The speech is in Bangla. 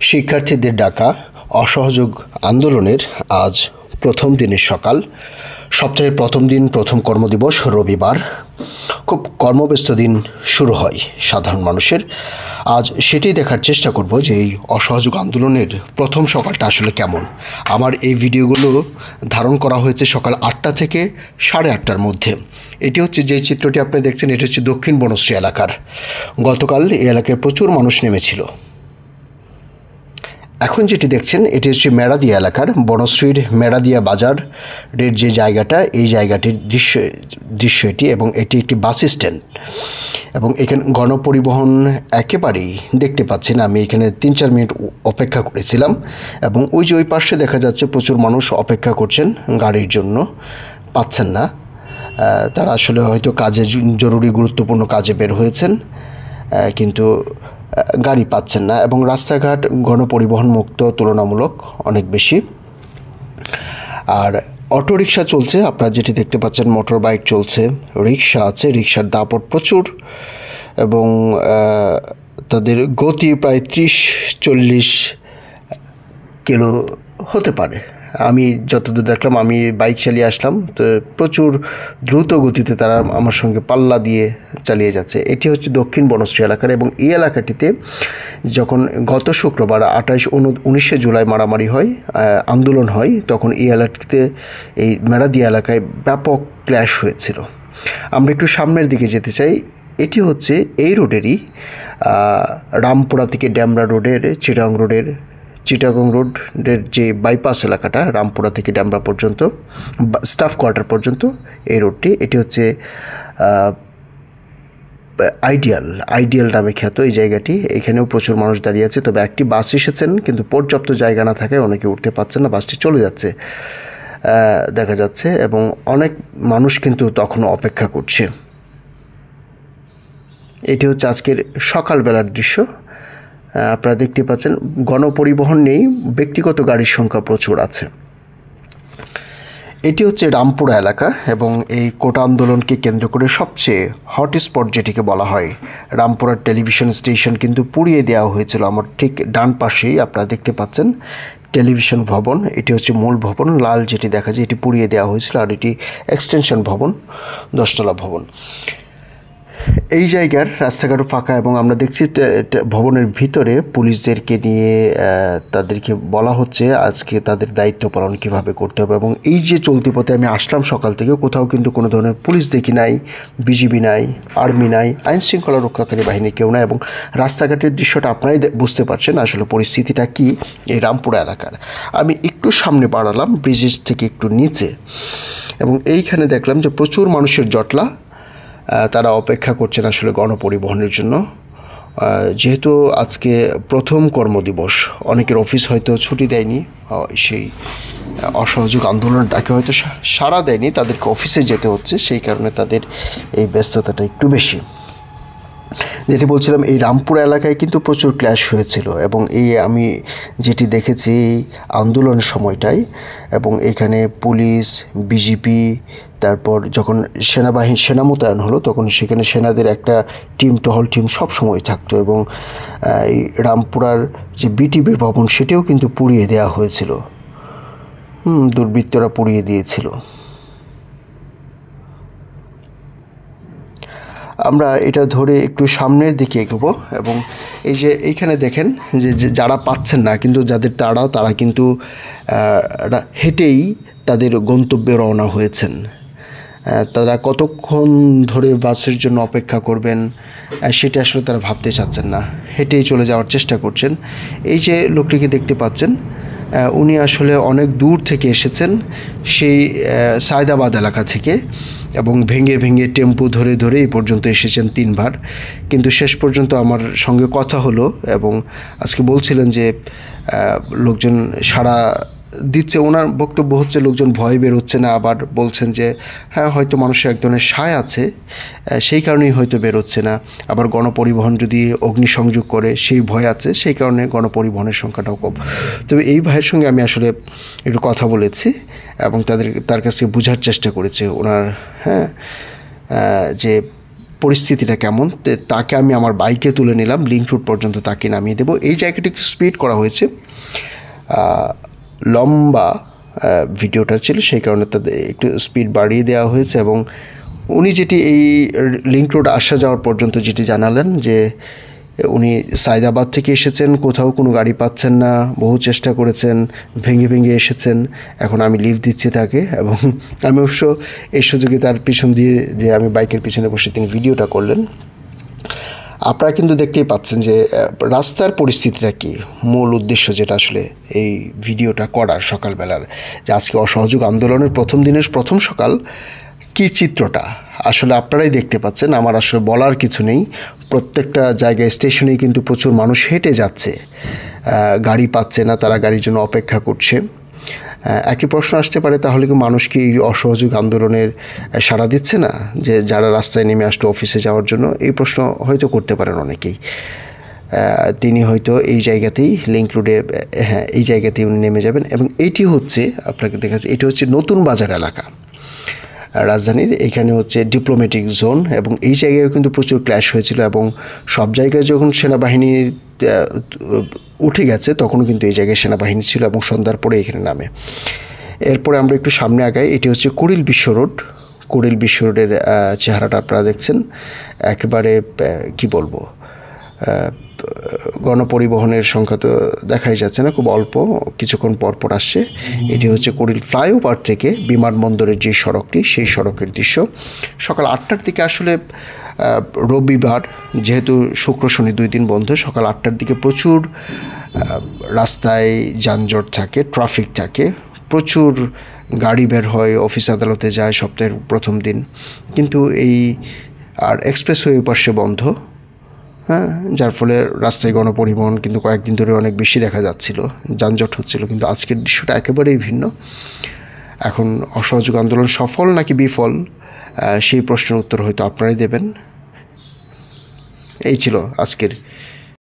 শিক্ষার্থীদের ডাকা অসহযোগ আন্দোলনের আজ প্রথম দিনের সকাল। সপ্তাহের প্রথম দিন, প্রথম কর্মদিবস রবিবার। খুব কর্মব্যস্ত দিন শুরু হয় সাধারণ মানুষের। আজ সেটাই দেখার চেষ্টা করব যে এই অসহযোগ আন্দোলনের প্রথম সকালটা আসলে কেমন। আমার এই ভিডিওগুলো ধারণ করা হয়েছে সকাল 8টা থেকে 8:30টার মধ্যে। এটি হচ্ছে যে চিত্রটি আপনি দেখছেন, এটি হচ্ছে দক্ষিণ বনশ্রী এলাকার। গতকাল এই এলাকায় প্রচুর মানুষ নেমেছিল। এখন যেটি দেখছেন এটি হচ্ছে মেড়াদিয়া এলাকার বনশ্রীর মেড়াদিয়া বাজারের যে জায়গাটা, এই জায়গাটির দৃশ্য এটি, এবং এটি একটি বাস স্ট্যান্ড। এবং এখানে গণপরিবহন একেবারেই দেখতে পাচ্ছেন। আমি এখানে 3-4 মিনিট অপেক্ষা করেছিলাম, এবং ওই যে ওই পাশে দেখা যাচ্ছে প্রচুর মানুষ অপেক্ষা করছেন গাড়ির জন্য, পাচ্ছেন না। তারা আসলে হয়তো কাজে, জরুরি গুরুত্বপূর্ণ কাজে বের হয়েছেন, কিন্তু গাড়ি পাচ্ছেন না। এবং রাস্তাঘাট গণপরিবহন মুক্ত তুলনামূলক অনেক বেশি। আর অটোরিকশা চলছে, আপনারা যেটি দেখতে পাচ্ছেন, মোটর বাইক চলছে, রিক্সা আছে, রিক্সার দাপট প্রচুর, এবং তাদের গতি প্রায় 30-40 কিলো হতে পারে। আমি যতদূর দেখলাম, আমি বাইক চালিয়ে আসলাম, তো প্রচুর দ্রুত গতিতে তারা আমার সঙ্গে পাল্লা দিয়ে চালিয়ে যাচ্ছে। এটি হচ্ছে দক্ষিণ বনশ্রী এলাকার, এবং এই এলাকাটিতে যখন গত শুক্রবার 19 জুলাই মারামারি হয়, আন্দোলন হয়, তখন এই এলাকাটিতে, এই মেড়াদিয়া এলাকায় ব্যাপক ক্ল্যাশ হয়েছিল। আমরা একটু সামনের দিকে যেতে চাই। এটি হচ্ছে এই রোডেরই, রামপুরা থেকে ড্যামরা রোডের, চিটাগং রোডের যে বাইপাস এলাকাটা, রামপুরা থেকে ড্যামরা পর্যন্ত, স্টাফ কোয়ার্টার পর্যন্ত এই রোডটি। এটি হচ্ছে আইডিয়াল নামে খ্যাত এই জায়গাটি। এখানেও প্রচুর মানুষ দাঁড়িয়ে আছে, তবে একটি বাস এসেছেন, কিন্তু পর্যাপ্ত জায়গা না থাকায় অনেকে উঠতে পারছেন না, বাসটি চলে যাচ্ছে দেখা যাচ্ছে, এবং অনেক মানুষ কিন্তু তখনও অপেক্ষা করছে। এটি হচ্ছে আজকের সকালবেলার দৃশ্য। আপনারা দেখতে পাচ্ছেন গণপরিবহন নেই, ব্যক্তিগত গাড়ির সংখ্যা প্রচুর আছে। এটি হচ্ছে রামপুরা এলাকা, এবং এই কোটা আন্দোলনকে কেন্দ্র করে সবচেয়ে হটস্পট যেটিকে বলা হয়, রামপুরার টেলিভিশন স্টেশন কিন্তু পুড়িয়ে দেওয়া হয়েছিল। আমার ঠিক ডান পাশেই আপনারা দেখতে পাচ্ছেন টেলিভিশন ভবন। এটি হচ্ছে মূল ভবন, লাল যেটি দেখা যায়, এটি পুড়িয়ে দেওয়া হয়েছিল, আর এটি এক্সটেনশন ভবন, 10তলা ভবন। এই জায়গার রাস্তাঘাটও ফাঁকা, এবং আমরা দেখছি ভবনের ভিতরে পুলিশদেরকে নিয়ে তাদেরকে বলা হচ্ছে আজকে তাদের দায়িত্ব পালন কীভাবে করতে হবে। এবং এই যে চলতি পথে আমি আসলাম সকাল থেকে, কোথাও কিন্তু কোনো ধরনের পুলিশ দেখি নাই, বিজিবি নাই, আর্মি নাই, আইনশৃঙ্খলা রক্ষাকারী বাহিনী কেউ নাই। এবং রাস্তাঘাটের দৃশ্যটা আপনারাই বুঝতে পারছেন আসলে পরিস্থিতিটা কি এই রামপুরা এলাকার। আমি একটু সামনে বাড়ালাম, ব্রিজের থেকে একটু নিচে, এবং এইখানে দেখলাম যে প্রচুর মানুষের জটলা। তারা অপেক্ষা করছেন আসলে গণপরিবহনের জন্য। যেহেতু আজকে প্রথম কর্মদিবস, অনেকের অফিস হয়তো ছুটি দেয়নি, সেই অসহযোগ আন্দোলনটাকে হয়তো সাড়া দেয়নি, তাদেরকে অফিসে যেতে হচ্ছে, সেই কারণে তাদের এই ব্যস্ততাটা একটু বেশি। যেটি বলছিলাম, এই রামপুরা এলাকায় কিন্তু প্রচুর ক্ল্যাশ হয়েছিল, এবং এই আমি যেটি দেখেছি এই আন্দোলনের সময়টায়, এবং এখানে পুলিশ, বিজিপি, তারপর যখন সেনা মোতায়েন হলো, তখন সেখানে সেনাদের একটা টিম, টহল টিম সব সময় থাকতো। এবং এই রামপুরার যে বিটিভি ভবন, সেটিও কিন্তু পুড়িয়ে দেওয়া হয়েছিল, দুর্বৃত্তরা পুড়িয়ে দিয়েছিল। আমরা এটা ধরে একটু সামনের দিকে এগোবো, এবং এই যে এইখানে দেখেন যে যারা পাচ্ছেন না, কিন্তু যাদের তারা কিন্তু হেঁটেই তাদের গন্তব্যে রওনা হয়েছেন। তারা কতক্ষণ ধরে বাসের জন্য অপেক্ষা করবেন সেটা আসলে তারা ভাবতে চাচ্ছেন না, হেঁটেই চলে যাওয়ার চেষ্টা করছেন। এই যে লোকটিকে দেখতে পাচ্ছেন, উনি আসলে অনেক দূর থেকে এসেছেন, সেই সায়দাবাদ এলাকা থেকে, এবং ভেঙে টেম্পো ধরে এই পর্যন্ত এসেছেন 3বার। কিন্তু শেষ পর্যন্ত আমার সঙ্গে কথা হলো, এবং আজকে বলছিলেন যে লোকজন সাড়া দিচ্ছে। ওনার বক্তব্য হচ্ছে লোকজন ভয় বেরোচ্ছে না, আবার বলছেন যে হ্যাঁ, হয়তো মানুষের এক ধরনের সায় আছে, সেই কারণেই হয়তো বেরোচ্ছে না। আবার গণপরিবহন যদি অগ্নিসংযোগ করে সেই ভয় আছে, সেই কারণে গণপরিবহনের সংখ্যাটাও কম। তবে এই ভাইয়ের সঙ্গে আমি আসলে একটু কথা বলেছি, এবং তার কাছে বোঝার চেষ্টা করেছি ওনার যে পরিস্থিতিটা কেমন তাকে আমি আমার বাইকে তুলে নিলাম, লিংক রোড পর্যন্ত তাকে নামিয়ে দেবো। এই জায়গাটি একটু স্পিড করা হয়েছে, লম্বা ভিডিওটা ছিল, সেই কারণে তাদের একটু স্পিড বাড়িয়ে দেওয়া হয়েছে। এবং উনি যেটি এই লিংক রোড আসা যাওয়ার পর্যন্ত যেটি জানালেন যে উনি সায়দাবাদ থেকে এসেছেন, কোথাও কোনো গাড়ি পাচ্ছেন না, বহু চেষ্টা করেছেন, ভেঙে ভেঙে এসেছেন, এখন আমি লিফট দিচ্ছি তাকে। এবং আমি অবশ্য এই সুযোগে তার পিছন দিয়ে যে আমি বাইকের পিছনে বসে তিনি ভিডিওটা করলেন। আপনারা কিন্তু দেখতেই পাচ্ছেন যে রাস্তার পরিস্থিতিটা কী, মূল উদ্দেশ্য যেটা আসলে এই ভিডিওটা করার সকালবেলার, যে আজকে অসহযোগ আন্দোলনের প্রথম দিনের প্রথম সকাল কী চিত্রটা আসলে আপনারাই দেখতে পাচ্ছেন। আমার আসলে বলার কিছু নেই, প্রত্যেকটা জায়গায় স্টেশনেই কিন্তু প্রচুর মানুষ হেঁটে যাচ্ছে, গাড়ি পাচ্ছে না, তারা গাড়ির জন্য অপেক্ষা করছে। একই প্রশ্ন আসতে পারে, তাহলে কি মানুষ কি এই অসহযোগ আন্দোলনের সাড়া দিচ্ছে না, যে যারা রাস্তায় নেমে আসলো অফিসে যাওয়ার জন্য? এই প্রশ্ন হয়তো করতে পারেন অনেকেই। তিনি হয়তো এই জায়গাতেই লিংক রোডে, হ্যাঁ এই জায়গাতেই উনি নেমে যাবেন। এবং এইটি হচ্ছে আপনাকে দেখাচ্ছে, এটি হচ্ছে নতুন বাজার এলাকা রাজধানীর, এখানে হচ্ছে ডিপ্লোম্যাটিক জোন। এবং এই জায়গায় কিন্তু প্রচুর ক্ল্যাশ হয়েছিল, এবং সব জায়গায় যখন সেনাবাহিনী উঠে গেছে তখনও কিন্তু এই জায়গায় সেনাবাহিনী ছিল, এবং সন্ধ্যার পরে এখানে নামে। এরপরে আমরা একটু সামনে আগাই, এটি হচ্ছে কুড়িল বিশ্ব রোড। কুড়িল বিশ্ব রোডের চেহারাটা আপনারা দেখছেন, একেবারে কি বলবো, গণপরিবহনের সংখ্যা তো দেখাই যাচ্ছে না, খুব অল্প, কিছুক্ষণ পর পর আসছে। এটি হচ্ছে কুড়িল ফ্লাইওভার থেকে বিমানবন্দরের যে সড়কটি, সেই সড়কের দৃশ্য। সকাল 8টার দিকে, আসলে রবিবার যেহেতু শুক্র শনি 2 দিন বন্ধ, সকাল 8টার দিকে প্রচুর রাস্তায় যানজট থাকে, ট্রাফিক থাকে, প্রচুর গাড়ি বের হয়, অফিস আদালতে যায় সপ্তাহের প্রথম দিন। কিন্তু এই আর এক্সপ্রেসওয়ে পাশে বন্ধ, হ্যাঁ, যার ফলে রাস্তায় গণপরিবহন কিন্তু কয়েকদিন ধরে অনেক বেশি দেখা যাচ্ছিল, যানজট হচ্ছিল। কিন্তু আজকের দৃশ্যটা একেবারেই ভিন্ন। এখন অসহযোগ আন্দোলন সফল নাকি বিফল, সেই প্রশ্নের উত্তর হয়তো আপনারাই দেবেন। এই ছিল আজকের